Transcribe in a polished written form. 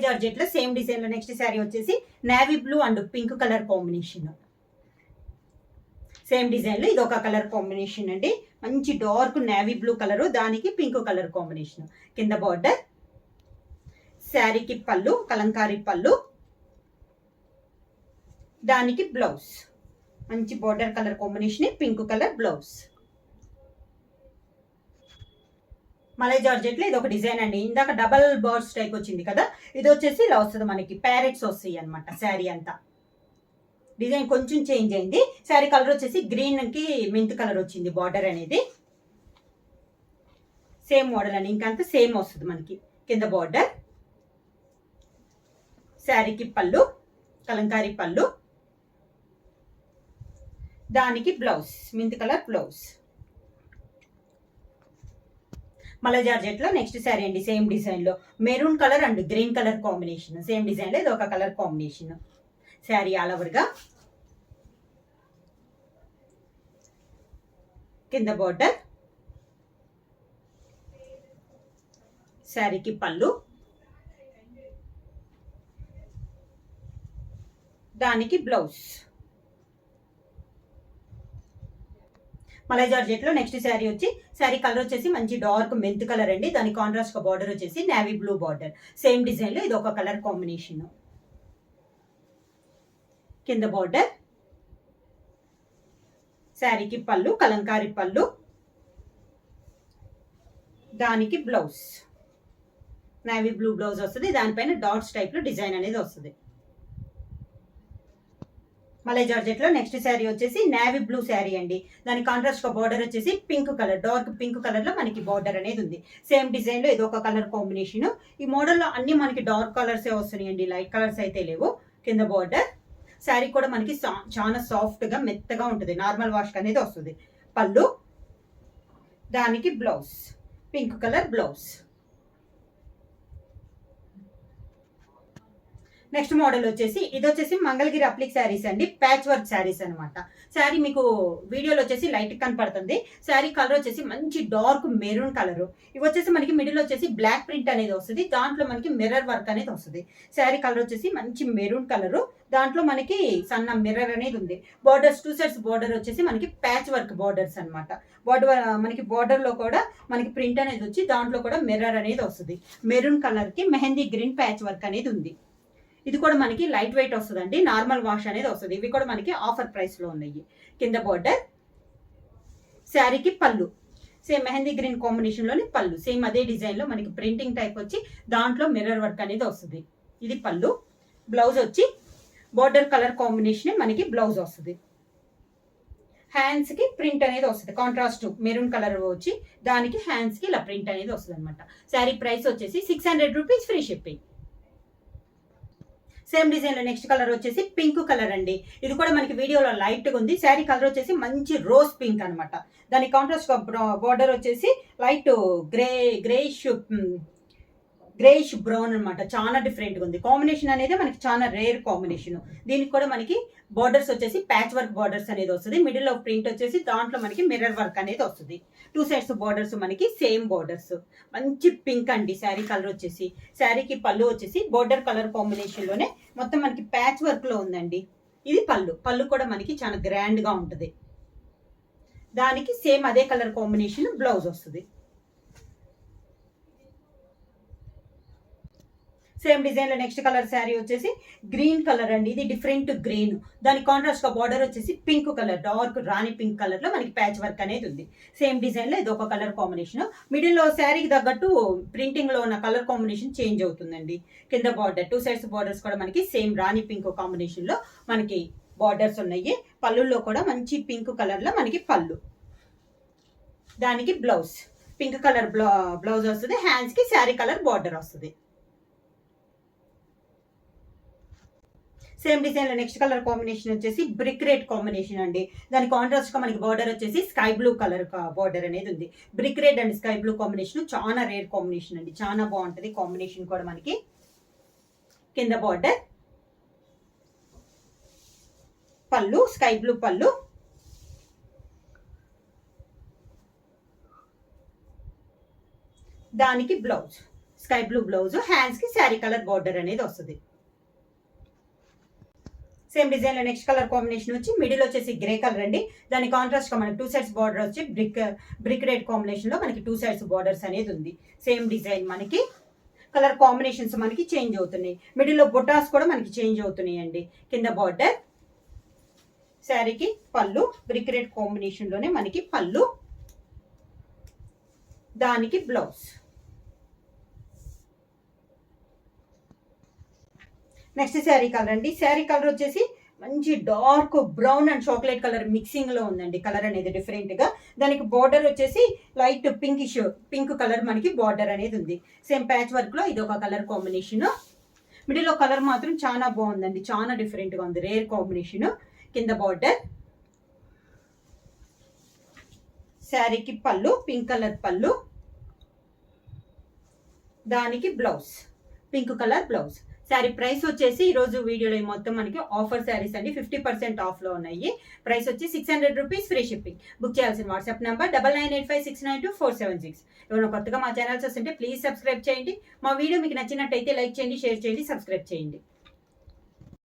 Georgette లో same design లో next sari వచ్చేసి navy blue and pink colour combination. Same design లో ఇది ఒక కలర్ కాంబినేషన్ అండి. మంచి డార్క్ నేవీ బ్లూ కలర్, దానికి పింక్ కలర్ కాంబినేషన్. కింద బార్డర్, శారీకి పళ్ళు కలంకారీ పళ్ళు, దానికి బ్లౌజ్ మంచి border colour combination, pink colour blouse. Malai georgette లో ఇది ఒక డిజైన్ అండి. ఇందాక డబల్ బర్డ్స్ టైప్ వచ్చింది కదా, ఇది వచ్చేసి ఇలా వస్తుంది మనకి, ప్యారెట్స్ వస్తాయి అనమాట. శారీ అంతా డిజైన్ కొంచెం చేంజ్ అయింది. శారీ కలర్ వచ్చేసి గ్రీన్ కి మెంత్ కలర్ వచ్చింది బార్డర్ అనేది. సేమ్ మోడల్ అండి, ఇంకంతా సేమ్ వస్తుంది మనకి. కింద బార్డర్, శారీకి పళ్ళు కలంకారీ పళ్ళు, దానికి blouse mint colour blouse. Malai georgette లో నెక్స్ట్ శారీ అండి. సేమ్ డిజైన్ లో maroon colour and green colour combination. Same design లో ఇది ఒక colour combination. Sari all over గా, కింద బార్డర్, శారీకి పళ్ళు, దానికి బ్లౌజ్. మలై జార్జెట్ లో నెక్స్ట్ శారీ వచ్చి, శారీ కలర్ వచ్చేసి మంచి డార్క్ మెంత్ కలర్ అండి. దాని కాంట్రాస్ట్ బార్డర్ వచ్చేసి navy blue border. Same design లో ఇది ఒక కలర్ కాంబినేషన్. కింద బార్డర్, శారీకి పళ్ళు కలంకారీ పళ్ళు, దానికి బ్లౌజ్ నేవీ బ్లూ బ్లౌజ్ వస్తుంది. దానిపైన డాట్స్ టైప్ లో డిజైన్ అనేది వస్తుంది. మలై జార్జెట్ లో నెక్స్ట్ శారీ వచ్చేసి నేవీ బ్లూ శారీ అండి. దాని కాంట్రాస్ట్ బార్డర్ వచ్చేసి pink colour, dark pink colour లో మనకి బార్డర్ అనేది ఉంది. సేమ్ డిజైన్ లో ఇది ఒక కలర్ కాంబినేషన్. ఈ మోడల్ లో అన్ని మనకి డార్క్ కలర్స్ వస్తున్నాయండి, లైట్ కలర్స్ అయితే లేవు. కింద బార్డర్, శారీ కూడా మనకి చాలా సాఫ్ట్ గా మెత్తగా ఉంటుంది, నార్మల్ వాష్ అనేది వస్తుంది. పళ్ళు, దానికి blouse pink colour blouse. Next model వచ్చేసి ఇది వచ్చేసి మంగళగిరి అప్లిక్ శారీస్ అండి, ప్యాచ్ వర్క్ శారీస్ అనమాట. శారీ మీకు వీడియోలో వచ్చేసి లైట్ కనపడుతుంది. శారీ కలర్ వచ్చేసి మంచి డార్క్ మెరూన్ కలర్. ఇవి వచ్చేసి మనకి మిడిల్ వచ్చేసి బ్లాక్ ప్రింట్ అనేది వస్తుంది, దాంట్లో మనకి మిర్రర్ వర్క్ అనేది వస్తుంది. శారీ కలర్ వచ్చేసి మంచి మెరూన్ కలర్, దాంట్లో మనకి సన్న మిర్రర్ అనేది ఉంది. బార్డర్స్ 2 సైడ్స్ బార్డర్ వచ్చేసి మనకి ప్యాచ్ వర్క్ బార్డర్స్ అనమాట. బార్డర్ మనకి బార్డర్ లో కూడా మనకి ప్రింట్ అనేది వచ్చి దాంట్లో కూడా మిర్రర్ అనేది వస్తుంది. మెరూన్ కలర్ కి మెహందీ గ్రీన్ ప్యాచ్ వర్క్ అనేది ఉంది. ఇది కూడా మనకి లైట్ వెయిట్ వస్తుందండి, నార్మల్ వాష్ అనేది వస్తుంది. ఇవి కూడా మనకి ఆఫర్ ప్రైస్ లో ఉన్నాయి. కింద బార్డర్, శారీకి పళ్ళు సేమ్ మెహందీ గ్రీన్ కాంబినేషన్ లోని పళ్ళు, సేమ్ అదే డిజైన్ లో మనకి ప్రింటింగ్ టైప్ వచ్చి దాంట్లో మిర్రర్ వర్క్ అనేది వస్తుంది. ఇది పళ్ళు. బ్లౌజ్ వచ్చి బార్డర్ కలర్ కాంబినేషన్ మనకి బ్లౌజ్ వస్తుంది. హ్యాండ్స్ కి ప్రింట్ అనేది వస్తుంది, కాంట్రాస్ట్ మెరూన్ కలర్ వచ్చి దానికి హ్యాండ్స్ కి ఇలా ప్రింట్ అనేది వస్తుంది అనమాట. శారీ ప్రైస్ వచ్చేసి 600 rupees, free shipping. Same design లో నెక్స్ట్ కలర్ వచ్చేసి పింక్ కలర్ అండి. ఇది కూడా మనకి వీడియోలో లైట్ గా ఉంది. శారీ కలర్ వచ్చేసి మంచి రోజ్ పింక్ అనమాట. దాని కాంట్రాస్ట్ బార్డర్ వచ్చేసి లైట్ గ్రేష్ బ్రౌన్ అనమాట. చాలా డిఫరెంట్ గా ఉంది. కాంబినేషన్ అనేది మనకి చాలా రేర్ కాంబినేషన్. దీనికి కూడా మనకి బార్డర్స్ వచ్చేసి ప్యాచ్ వర్క్ బార్డర్స్ అనేది వస్తుంది. మిడిల్ ఆఫ్ ప్రింట్ వచ్చేసి దాంట్లో మనకి మిర్రర్ వర్క్ అనేది వస్తుంది. 2 సైడ్స్ బార్డర్స్ మనకి సేమ్ బార్డర్స్. మంచి పింక్ అండి శారీ కలర్ వచ్చేసి. శారీకి పళ్ళు వచ్చేసి బార్డర్ కలర్ కాంబినేషన్ లోనే మొత్తం మనకి ప్యాచ్ వర్క్ లో ఉందండి. ఇది పళ్ళు. పళ్ళు కూడా మనకి చాలా గ్రాండ్ గా ఉంటుంది. దానికి సేమ్ అదే కలర్ కాంబినేషన్ బ్లౌజ్ వస్తుంది. సేమ్ డిజైన్ లో నెక్స్ట్ కలర్ శారీ వచ్చేసి గ్రీన్ కలర్ అండి. ఇది డిఫరెంట్ గ్రీన్, దాని కాంట్రాస్ట్ గా బార్డర్ వచ్చేసి పింక్ కలర్, డార్క్ రాణి పింక్ కలర్ లో మనకి ప్యాచ్ వర్క్ అనేది ఉంది. సేమ్ డిజైన్ లో ఇది ఒక కలర్ కాంబినేషన్. మిడిల్ లో శారీకి తగ్గట్టు ప్రింటింగ్ లో ఉన్న కలర్ కాంబినేషన్ చేంజ్ అవుతుందండి. కింద బార్డర్ 2 సైడ్స్ బార్డర్స్ కూడా మనకి సేమ్ రాణి పింక్ కాంబినేషన్ లో మనకి బార్డర్స్ ఉన్నాయి. పళ్ళుల్లో కూడా మంచి పింక్ కలర్ లో మనకి పళ్ళు, దానికి బ్లౌజ్ పింక్ కలర్ బ్లౌజ్ వస్తుంది. హ్యాండ్స్ కి శారీ కలర్ బార్డర్ వస్తుంది. సేమ్ డిజైన్ లో నెక్స్ట్ కలర్ కాంబినేషన్ వచ్చేసి బ్రిక్ రెడ్ కాంబినేషన్ అండి. దాని కాంట్రాస్ట్ గా మనకి బార్డర్ వచ్చేసి స్కై బ్లూ కలర్ బార్డర్ అనేది ఉంది. Brick red and sky blue combination చాలా రేర్ కాంబినేషన్ అండి, చాలా బాగుంటది కాంబినేషన్ కూడా మనకి. కింద బార్డర్, పళ్ళు స్కై బ్లూ పళ్ళు, దానికి blouse sky blue blouse, hands కి శారీ కలర్ బార్డర్ అనేది వస్తుంది. సేమ్ డిజైన్ లో నెక్స్ట్ కలర్ కాంబినేషన్ వచ్చి మిడిల్ వచ్చేసి గ్రే కలర్ అండి. దాని కాంట్రాస్ట్ గా మనకి 2 సైడ్స్ బార్డర్ వచ్చి బ్రిక్ రెడ్ కాంబినేషన్ లో మనకి 2 సైడ్స్ బార్డర్స్ అనేది ఉంది. సేమ్ డిజైన్ మనకి కలర్ కాంబినేషన్స్ మనకి చేంజ్ అవుతున్నాయి. మిడిల్ లో బొటాస్ కూడా మనకి చేంజ్ అవుతున్నాయి అండి. కింద బార్డర్, శారీకి పళ్ళు బ్రిక్ రెడ్ కాంబినేషన్ లోనే మనకి పళ్ళు, దానికి బ్లౌజ్. నెక్స్ట్ శారీ కలర్ అండి. శారీ కలర్ వచ్చేసి మంచి dark brown and chocolate colour mixing లో ఉందండి. కలర్ అనేది డిఫరెంట్ గా. దానికి బార్డర్ వచ్చేసి లైట్ పింక్ కలర్ మనకి బార్డర్ అనేది ఉంది. సేమ్ ప్యాచ్ వర్క్ లో ఇది ఒక కలర్ కాంబినేషన్. మిడిల్ లో కలర్ మాత్రం చాలా బాగుందండి, చాలా డిఫరెంట్ గా ఉంది, రేర్ కాంబినేషన్. కింద బార్డర్, శారీకి పళ్ళు పింక్ కలర్ పళ్ళు, దానికి blouse pink colour blouse. Sari price వచ్చేసి ఈ రోజు వీడియోలో మొత్తం మనకి ఆఫర్ శారీస్ అండి, 50% ఆఫ్ లో ఉన్నాయి. ప్రైస్ వచ్చి 600 రూపీస్, ఫ్రీ షిప్పింగ్. బుక్ చేయాల్సిన వాట్సాప్ నంబర్ 9985692476. ఎవరైనా కొత్తగా మా ఛానల్స్ వస్తుంటే ప్లీజ్ సబ్స్క్రైబ్ చేయండి. మా వీడియో మీకు నచ్చినట్టయితే లైక్ చేయండి, షేర్ చేయండి, సబ్స్క్రైబ్ చేయండి.